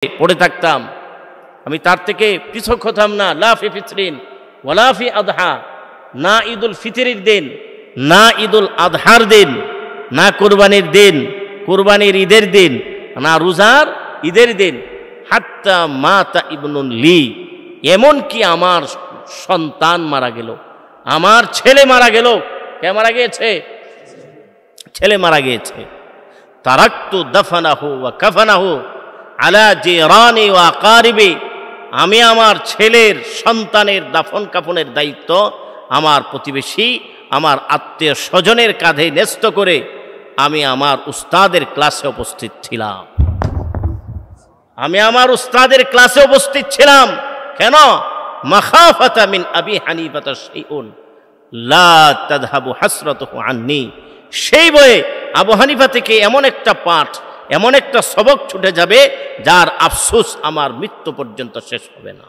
পড়ে থাকতাম, আমি তার থেকে পৃথক হতাম না। লা ফি ফিতরিন ওয়ালা ফি আদহা, না ঈদুল ফিতরের দিন, না ঈদুল আদহার দিন, না কোরবানির দিন, কোরবানির ঈদের দিন, না রোজার ঈদের দিন। হাত্তা মাতা ইবনুন লি, এমনকি আমার সন্তান মারা গেল, আমার ছেলে মারা গেল। কে মারা গিয়েছে? ছেলে মারা গিয়েছে। তারাক্তু দাফানাহু ওয়া কাফানাহু আলা জিরানি ওয়া আকারিবি, আমি আমার ছেলের সন্তানের দাফন কাফনের দায়িত্ব আমার প্রতিবেশী, আমার আত্মীয় স্বজনের কাঁধে ন্যস্ত করে আমি আমার উস্তাদের ক্লাসে উপস্থিত ছিলাম। আমি আমার উস্তাদের ক্লাসে উপস্থিত ছিলাম। কেন? মাখাফাতা মিন আবি হানিফাতা শাইউন লা তাযহাবু হাসরাতুহু আন্নি, সেই বয়ে আবু হানিফা থেকে এমন একটা পাঠ, এমন একটা সবক ছুটে যাবে যার আফসোস আমার মৃত্যু পর্যন্ত শেষ হবে না।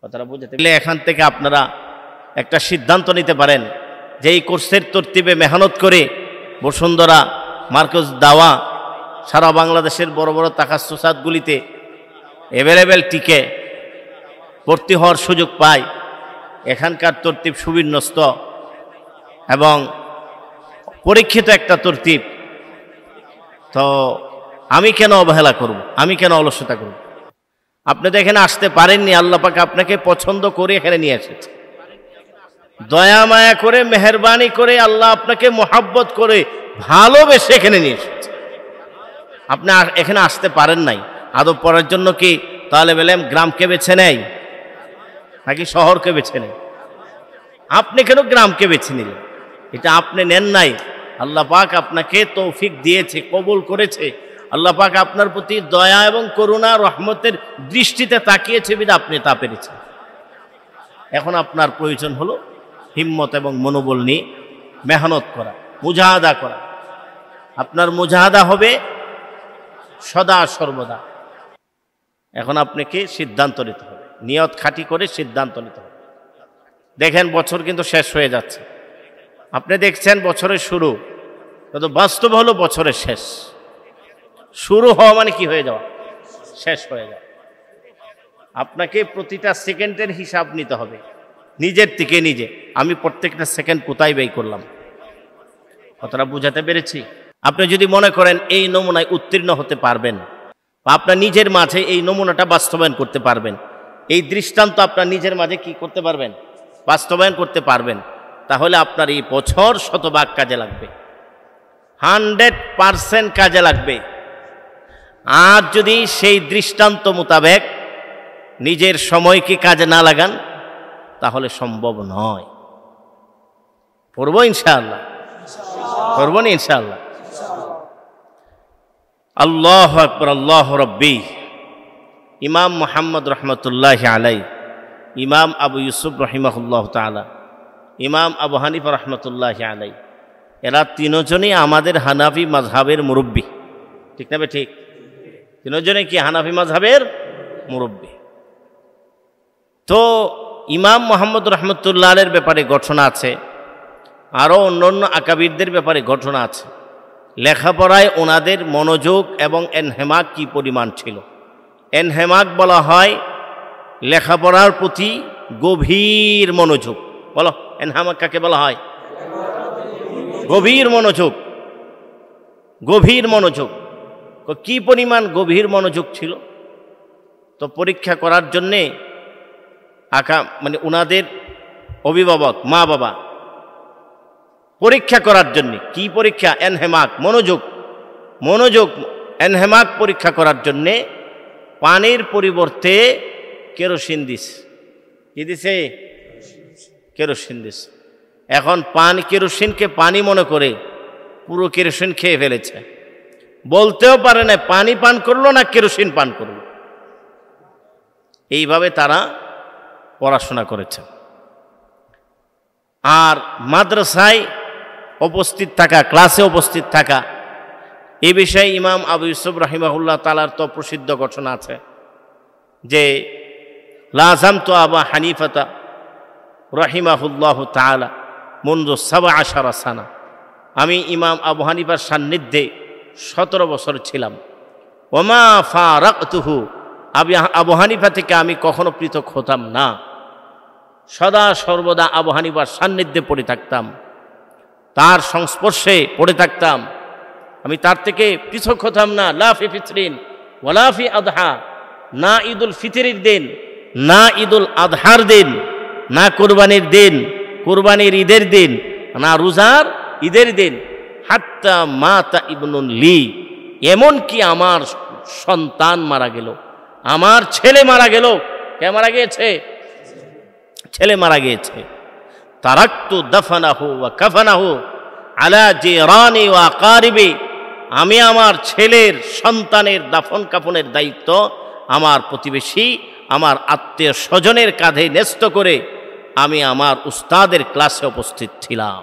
কথাটা বুঝতে গেলে এখান থেকে আপনারা একটা সিদ্ধান্ত নিতে পারেন যে এই কোর্সের তরতিবে মেহনত করে বসুন্ধরা মার্কাজ দাওয়া সারা বাংলাদেশের বড় বড় তাকাসসুসাতগুলিতে অ্যাভেলেবেল টিকে ভর্তি হওয়ার সুযোগ পায়। এখানকার তরতিব সুবিন্যস্ত এবং পরীক্ষিত একটা তরতিব। তো আমি কেন অবহেলা করব? আমি কেন অলসতা করব? আপনি তো এখানে আসতে পারেননি, আল্লাহ পাক আপনাকে পছন্দ করে এখানে নিয়ে এসেছে। দয়া মায়া করে, মেহেরবানি করে আল্লাহ আপনাকে মোহাব্বত করে ভালোবেসে এখানে নিয়ে এসেছে। আপনি এখানে আসতে পারেন নাই। আদব পড়ার জন্য কি তালেব ইলম গ্রামকে বেছে নেয় নাকি শহরকে বেছে নেয়? আপনি কেন গ্রামকে বেছে নিলেন? এটা আপনি নেন নাই, আল্লাহ পাক আপনাকে তৌফিক দিয়েছে, কবুল করেছে। আল্লাহ পাক আপনার প্রতি দয়া এবং করুণা রহমতের দৃষ্টিতে তাকিয়েছে বিধায় আপনি তা পেরেছেন। এখন আপনার প্রয়োজন হলো হিম্মত এবং মনোবল নিয়ে মেহনত করা, মুজাহাদা করা। আপনার মুজাহাদা হবে সদা সর্বদা। এখন আপনাকে সিদ্ধান্ত নিতে হবে, নিয়ত খাঁটি করে সিদ্ধান্ত নিতে হবে। দেখেন বছর কিন্তু শেষ হয়ে যাচ্ছে। আপনি দেখছেন বছরের শুরু, কিন্তু বাস্তব হলো বছরের শেষ। শুরু হওয়া মানে কি হয়ে যাওয়া? শেষ হয়ে যাওয়া। আপনাকে প্রতিটা সেকেন্ডের হিসাব নিতে হবে নিজের থেকে নিজে। আমি প্রত্যেকটা সেকেন্ড কোথায় ব্যয় করলাম? কতটা বুঝাতে পেরেছি? আপনি যদি মনে করেন এই নমুনায় উত্তীর্ণ হতে পারবেন, বা আপনার নিজের মাঝে এই নমুনাটা বাস্তবায়ন করতে পারবেন, এই দৃষ্টান্ত আপনার নিজের মাঝে কি করতে পারবেন? বাস্তবায়ন করতে পারবেন, তাহলে আপনার এই বছর শতভাগ কাজে লাগবে, 100% কাজে লাগবে। আর যদি সেই দৃষ্টান্ত মোতাবেক নিজের সময়কে কাজে না লাগান তাহলে সম্ভব নয়। পড়বো ইনশাআল্লাহ, পড়বো না ইনশাআল্লাহ? আল্লাহু আকবার, আল্লাহু রাব্বি। ইমাম মুহাম্মদ রহমতুল্লাহ আলাই, ইমাম আবু ইউসুফ রহিমাহুল্লাহ তাআলা, ইমাম আবু হানিফা রহমতুল্লাহ আলাই, এরা তিনজনই আমাদের হানাফি মাযহাবের মুরব্বী। ঠিক না? ঠিক। তিনজনে কি হানাফি মাযহাবের মুরব্বী। তো ইমাম মুহাম্মদ রহমতুল্লাহ আলাইহির ব্যাপারে ঘটনা আছে, আরও অন্যান্য আকাবিরদের ব্যাপারে ঘটনা আছে। লেখাপড়ায় ওনাদের মনোযোগ এবং এনহেমাক কি পরিমাণ ছিল। এনহেমাক বলা হয় লেখাপড়ার প্রতি গভীর মনোযোগ। বলো, এনহেমাক কাকে বলা হয়? গভীর মনোযোগ। গভীর মনোযোগ। কি পরিমাণ গভীর মনোযোগ ছিল? তো পরীক্ষা করার জন্যে মানে ওনাদের অভিভাবক মা বাবা পরীক্ষা করার জন্যে, কি পরীক্ষা? এনহেমাক, মনোযোগ। মনোযোগ এনহেমাক পরীক্ষা করার জন্যে পানির পরিবর্তে কেরোসিন দিস। কি দিছে? Kerosene this. এখন কেরোসিনকে পানি মনে করে পুরো কেরোসিন খেয়ে ফেলেছে। বলতেও পারে না পানি পান করলো না কেরোসিন পান করলো। এইভাবে তারা পড়াশোনা করেছে। আর মাদ্রাসায় উপস্থিত থাকা, ক্লাসে উপস্থিত থাকা, এই বিষয়ে ইমাম আবু ইউসুফ রাহিমাহুল্লাহ তাআলার তো প্রসিদ্ধ ঘটনা আছে যে লাযামতু আবা হানিফাতা রাহিমাহুল্লাহ তাআলা মুনযু 17 সানা, আমি ইমাম আবু হানিফার সান্নিধ্যে 17 বছর ছিলাম। ওমা ফারাকতুহু, আবু হানিফা থেকে আমি কখনো পৃথক হতাম না, সদা সর্বদা আবু হানিফার সান্নিধ্যে পড়ে থাকতাম, তার সংস্পর্শে পড়ে থাকতাম, আমি তার থেকে পৃথক হতাম না। লা ফি ফিতরিন ওয়ালা ফি আদহা, না ঈদুল ফিতরের দিন, না ঈদুল আদহার দিন, না কুরবানির দিন, কুরবানির ঈদের দিন, না রোজার ঈদের দিন। হাত্তা মাতা ইবনুন লি, এমনকি আমার সন্তান মারা গেল, আমার ছেলে মারা গেল। কে মারা গিয়েছে? ছেলে মারা গিয়েছে। তারাক্তু দাফানাহু ওয়া কাফানাহু আলা জিরানি ওয়া আকারিবি, আমি আমার ছেলের সন্তানের দাফন কাফনের দায়িত্ব আমার প্রতিবেশী, আমার আত্মীয় স্বজনের কাঁধে ন্যস্ত করে আমি আমার উস্তাদের ক্লাসে উপস্থিত ছিলাম।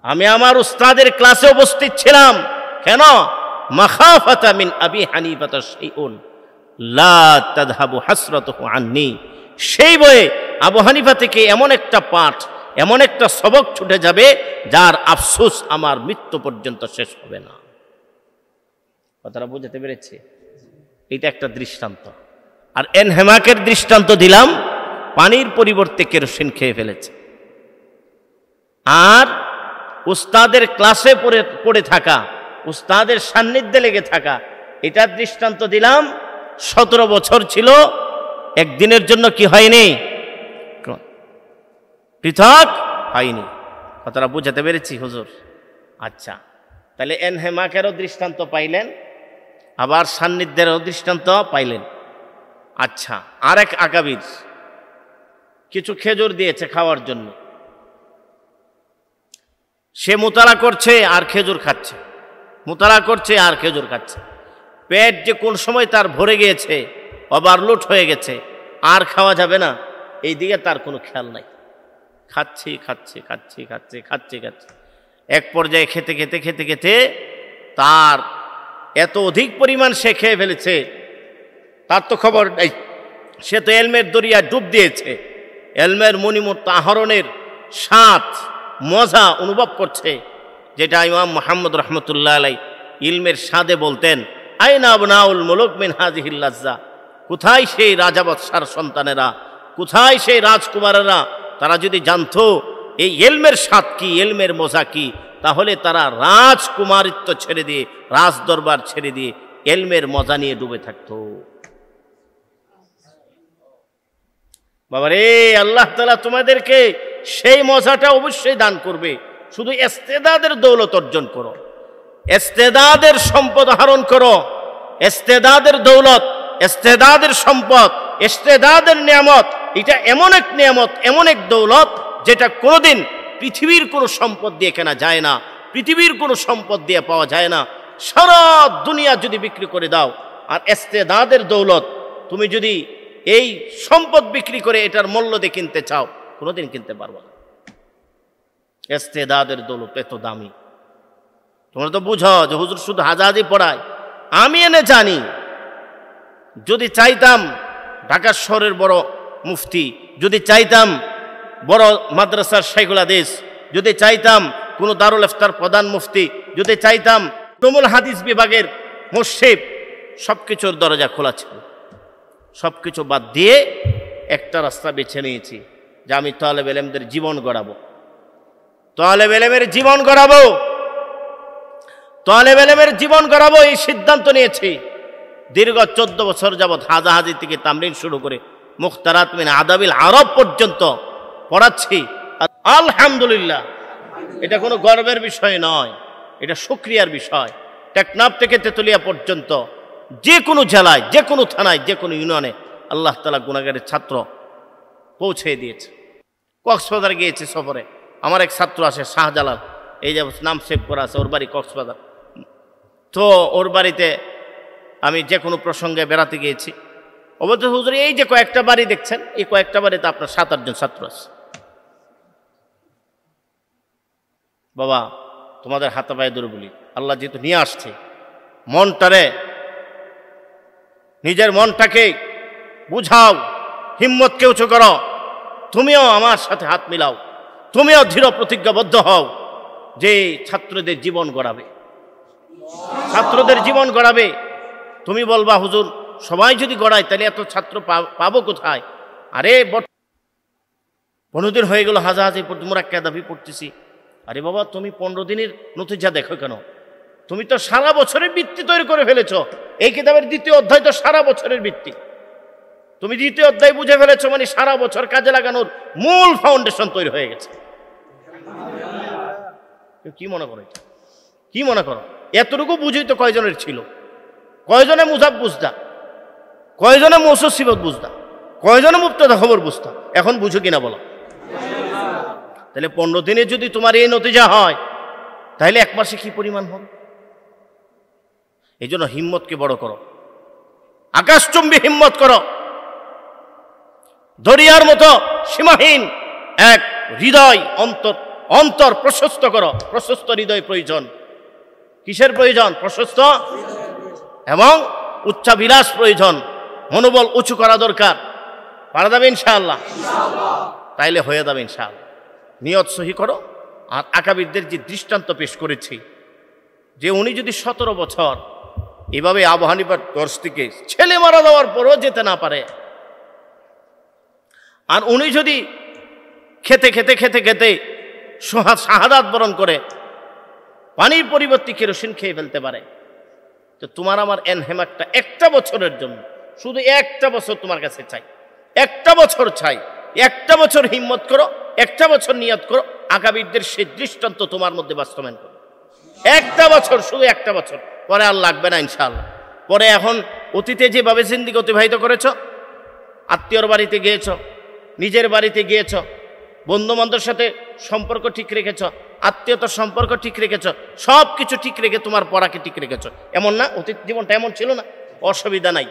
আমি আমার উস্তাদের ক্লাসে উপস্থিত ছিলাম। কেন? মাখাফাতা মিন আবি হানিফাতা শাইউন লা তাযহাবু হাসরাতুহু আন্নি, সেই বয়ে আবু হানিফা থেকে এমন একটা পাঠ, এমন একটা সবক ছুটে যাবে যার আফসোস আমার মৃত্যু পর্যন্ত শেষ হবে না। কথাটা বুঝতে পেরেছি? এটা একটা দৃষ্টান্ত। আর এনহেমাকের দৃষ্টান্ত দিলাম, পানির পরিবর্তে কেরোসিন খেয়ে ফেলেছে। আর উস্তাদের ক্লাসে পড়ে থাকা, উস্তাদের সান্নিধ্যে লেগে থাকা, এটার দৃষ্টান্ত দিলাম। 17 বছর ছিল, একদিনের জন্য কি হয়নি? পৃথক হয়নি। কথাটা বুঝাতে পেরেছি হুজুর? আচ্ছা, তাহলে এনহেমাকেরও দৃষ্টান্ত পাইলেন, আবার সান্নিধ্যেরও দৃষ্টান্ত পাইলেন। আচ্ছা, আরেক আকাবির কিছু খেজুর দিয়েছে খাওয়ার জন্য, সে মুতালা করছে আর খেজুর খাচ্ছে, মুতালা করছে আর খেজুর খাচ্ছে। পেট যে কোন সময় তার ভরে গিয়েছে, ওভারলোড হয়ে গেছে, আর খাওয়া যাবে না, এই দিকে তার কোনো খেয়াল নাই। খাচ্ছে খাচ্ছে খাচ্ছে খাচ্ছে খাচ্ছে খাচ্ছে, এক পর্যায়ে খেতে খেতে খেতে খেতে তার এত অধিক পরিমাণ সে খেয়ে ফেলেছে, তার তো খবর নেই। সে তো এলমের দরিয়া ডুব দিয়েছে, এলমের মণিমুক্ত আহরণের স্বাদ মজা অনুভব করছে, যেটা ইমাম মুহাম্মদ রহমতুল্লাহ আলাই ইলমের স্বাদে বলতেন, আইনা আবনাউল মুলুক মিন হাযিহিল লাজ্জা, কোথায় সেই রাজা বাদশার সন্তানেরা, কোথায় সেই রাজকুমারেরা? তারা যদি জানতো এই এলমের স্বাদ কি, এলমের মজা কি, তাহলে তারা রাজকুমারিত্ব ছেড়ে দিয়ে, রাজ দরবার ছেড়ে দিয়ে এলমের মজা নিয়ে ডুবে থাকতো। বাবারে, আল্লাহ তাআলা তোমাদেরকে সেই মজাটা অবশ্যই দান করবে। শুধু ইস্তেদাদের দৌলত অর্জন করো, ইস্তেদাদের সম্পদ আহরণ করো, ইস্তেদাদের দৌলত, ইস্তেদাদের সম্পদ, ইস্তেদাদের নিয়ামত। এটা এমন এক নিয়ামত, এমন এক দৌলত, যেটা কোনোদিন পৃথিবীর কোনো সম্পদ দিয়ে কেনা যায় না, পৃথিবীর কোনো সম্পদ দিয়ে পাওয়া যায় না। সারা দুনিয়া যদি বিক্রি করে দাও, আর ইস্তেদাদের দৌলত তুমি যদি এই সম্পদ বিক্রি করে এটার মূল্য দিয়ে কিনতে চাও, কোনোদিন কিনতে পারবো না। ইস্তেদাদের দৌলত এত দামি। তোমরা তো বুঝো যে হুজুর শুধু হাজাহাজি পড়ায়, আমি এনে জানি। যদি চাইতাম ঢাকা শহরের বড় মুফতি, যদি চাইতাম বড় মাদ্রাসার শাইখুল হাদিস, যদি চাইতাম কোনো দারুল ইফতার প্রধান মুফতি, যদি চাইতাম উলুমুল হাদিস বিভাগের মুশরিফ, সবকিছুর দরজা খোলা ছিল। সবকিছু বাদ দিয়ে একটা রাস্তা বেছে নিয়েছি, যে আমি তালেব ইলমদের জীবন গড়াবো, তালেব ইলমের জীবন গড়াবো, তালেব ইলমের জীবন গড়াবো। এই সিদ্ধান্ত নিয়েছি। দীর্ঘ 14 বছর যাবৎ হাজাহাজি থেকে তামরিন শুরু করে মুখতারাত মিন আদাবিল আরব পর্যন্ত পড়াচ্ছি। আলহামদুলিল্লাহ, এটা কোনো গর্বের বিষয় নয়, এটা শুকরিয়ার বিষয়। টেকনাফ থেকে তেতুলিয়া পর্যন্ত যে কোনো জেলায়, যে কোনো থানায়, যে কোনো ইউনিয়নে আল্লাহ তাআলা গুনাহগারের ছাত্র পৌঁছে দিয়েছে। কক্সবাজার গিয়েছে সফরে, আমার এক ছাত্র আছে শাহজালাল, এই যে নাম সেভ করা আছে, ওর বাড়ি কক্সবাজার। তো ওর বাড়িতে আমি যে কোনো প্রসঙ্গে বেড়াতে গিয়েছি। অবশ্য হুজুর এই যে কয়েকটা বাড়ি দেখছেন, এই কয়েকটা বাড়িতে আপনার 7-8 জন ছাত্র আছে। বাবা, তোমাদের হাতে পায়ে ধরে বলি, আল্লাহ যেহেতু নিয়ে আসছে, মনটারে, নিজের মনটাকে বুঝাও, হিম্মতকে উঁচু করো, তুমিও আমার সাথে হাত মিলাও, তুমিও দৃঢ় প্রতিজ্ঞাবদ্ধ হও যে ছাত্রদের জীবন গড়াবে, ছাত্রদের জীবন গড়াবে। তুমি বলবা হুজুর সবাই যদি গড়ায় তাহলে এত ছাত্র পাবো কোথায়? আরে 15 দিন হয়ে গেল হাজাহাজি মুরাক্কাদাবি পড়তেছি। আরে বাবা তুমি 15 দিনের নতিজা দেখো কেন? তুমি তো সারা বছরের বৃত্তি তৈরি করে ফেলেছো। এই কিতাবের 2য় অধ্যায় তো সারা বছরের বৃত্তি। তুমি 2য় অধ্যায় বুঝে ফেলেছো, মানে সারা বছর কাজে লাগানোর মূল ফাউন্ডেশন তৈরি হয়ে গেছে। কি মনে করো? কি মনে করো? এতটুকু বুঝেই তো কয়জনের ছিল? কয়জনে মুজাব বুঝতা? কয়জনে মৌসুসিবত বুঝতা? কয়জনে মুবতাদা খবর বুঝতা? এখন বুঝো কিনা বলো? তাহলে 15 দিনে যদি তোমার এই নতিজা হয় তাহলে 1 মাসে কি পরিমাণ হবে? এই জন্য হিম্মতকে বড় করো, আকাশচুম্বী হিম্মত করো। দরিয়ার মতো সীমাহীন এক হৃদয়, অন্তর প্রশস্ত করো। প্রশস্ত হৃদয় প্রয়োজন। কিসের প্রয়োজন? প্রশস্ত এবং উচ্চাভিলাষ প্রয়োজন। মনোবল উঁচু করা দরকার। পারা যাবে ইনশাআল্লাহ? তাইলে হয়ে যাবে ইনশাআল্লাহ। নিয়ত সহি করো। আর আকাবিরদের যে দৃষ্টান্ত পেশ করেছি, যে উনি যদি 17 বছর এভাবে আবু হানিফার দর্শ থেকে ছেলে মারা যাওয়ার পরও যেতে না পারে, আর উনি যদি খেতে খেতে খেতে খেতে শাহাদাত বরণ করে পানির পরিবর্তে কেরোসিন খেয়ে ফেলতে পারে, তো তোমার আমার এনহেমাকটা 1টা বছরের জন্য, শুধু 1টা বছর তোমার কাছে চাই। 1টা বছর চাই। 1টা বছর হিম্মত করো, 1টা বছর নিয়ত করো, আকাবিরদের সেই দৃষ্টান্ত তোমার মধ্যে বাস্তবায়ন করো। 1টা বছর, শুধু 1টা বছর, পরে আর লাগবে না ইনশাআল্লাহ। পরে এখন অতীতে যেভাবে জিন্দিগি অতিবাহিত করেছ, আত্মীয়র বাড়িতে গিয়েছ, নিজের বাড়িতে গিয়েছ, বন্ধু বান্ধবের সাথে সম্পর্ক ঠিক রেখেছ, আত্মীয়তার সম্পর্ক ঠিক রেখেছ, সব কিছু ঠিক রেখে তোমার পড়াকে ঠিক রেখেছ, এমন না? অতীত জীবনটা এমন ছিল না? অসুবিধা নাই।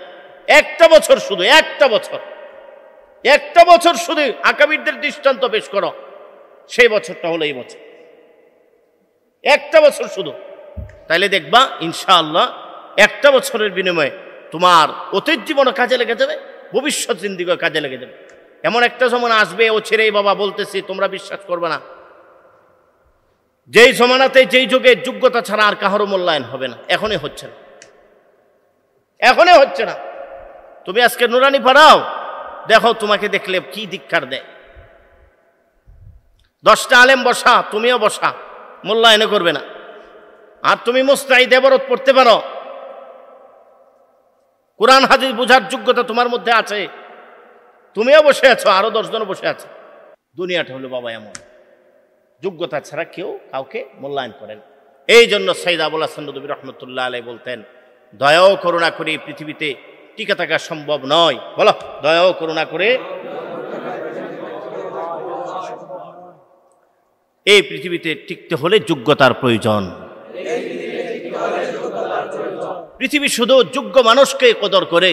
1টা বছর, শুধু 1টা বছর, 1টা বছর শুধু আকাবিরদের দৃষ্টান্ত পেশ করো। সেই বছরটা হলো এই বছর। 1টা বছর শুধু, তাইলে দেখবা ইনশাআল্লাহ 1টা বছরের বিনিময়ে তোমার অতীত জীবনও কাজে লেগে যাবে, ভবিষ্যৎ জিন্দিগিও কাজে লেগে যাবে। এমন একটা জমানা আসবে, ও ছেড়েই বাবা বলতেছি, তোমরা বিশ্বাস করবে না, যেই জমানাতে যেই যুগে যোগ্যতা ছাড়া আর কাহারও মূল্যায়ন হবে না। এখনই হচ্ছে না, এখনই হচ্ছে না। তুমি আজকে নুরানি পড়াও, দেখো তোমাকে দেখলে কি ধিক্কার দেয়। 10টা আলেম বসা, তুমিও বসা, মূল্যায়ন করবে না। আর তুমি মুস্তাহিদ ইবারত পড়তে পারো, কোরআন হাদিস বোঝার যোগ্যতা তোমার মধ্যে আছে, তুমিও বসে আছো, আরো 10 জন বসে আছে। দুনিয়াটা হলো বাবা এমন, যোগ্যতা ছাড়া কেউ কাউকে মূল্যায়ন করেন। এই জন্য সাইদ আবুল হাসান নদভী রহমতুল্লাহ আলাইহি বলতেন, দয়া ও করুণা করে পৃথিবীতে টিকে থাকা সম্ভব নয়। বলো, দয়া ও করুণা করে এই পৃথিবীতে টিকতে হলে যোগ্যতার প্রয়োজন। পৃথিবী শুধু যোগ্য মানুষকে কদর করে।